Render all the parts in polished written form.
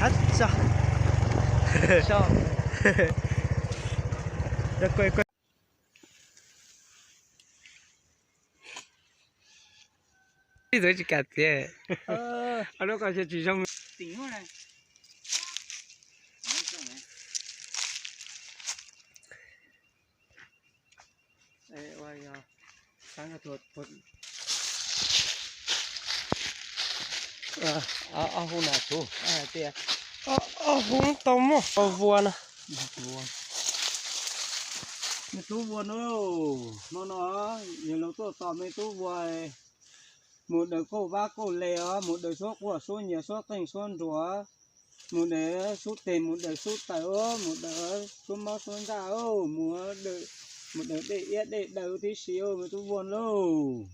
아짜. 야, quay quay. Đi tới chỉ cả thế. Ở đâu có chỉ trong tỉnh thôi này. Ê, ôi, sáng là tuột hôm nào chú tiền hôm tôm vua nè tú vua nó nhiều lâu tôi tỏ mấy tú vua một đời cô ba cô lè một đời số của số nhiều số thành số rùa một đời số tiền một đời số tài một đời số máu số da một đời để yết để đầu tí xíu mà tú vua lâu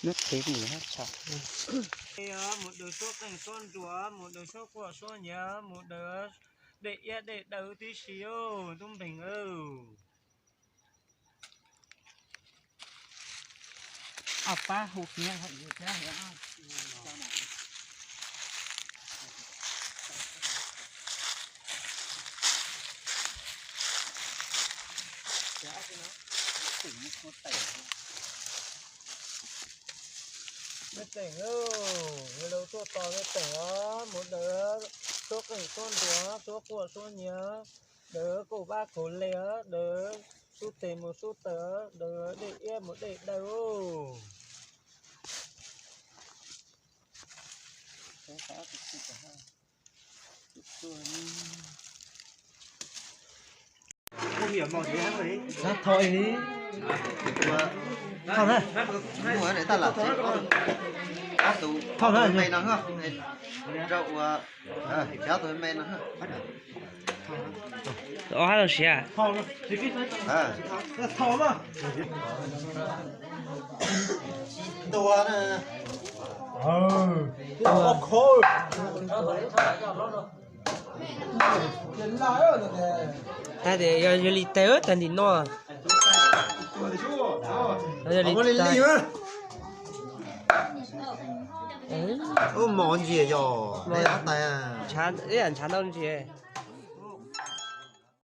nước thế gì hết chặt một đời số thành số rùa một đời số của số nhớ một đời để yết để đầu tí xíu tung bình Apa hụt nha hụt ra hả? Mấy tỉnh người đầu số to mấy tỉnh một đứa số cảnh son đứa số của số nhớ đứa cổ ba cổ lè đứa số tiền một số tớ đứa để em một để đâu không hiểu màu gì hết rồi đấy thôi đi không thôi mua để ta là áp tụ không thôi mày nó không rượu kéo tụi mày nó đó là gì à không thò mà đồ nè khô ta để giờ đi tới thành đi nó giờ đi tới món gì vậy? Món gì? chán, cái ăn chán đâu gì?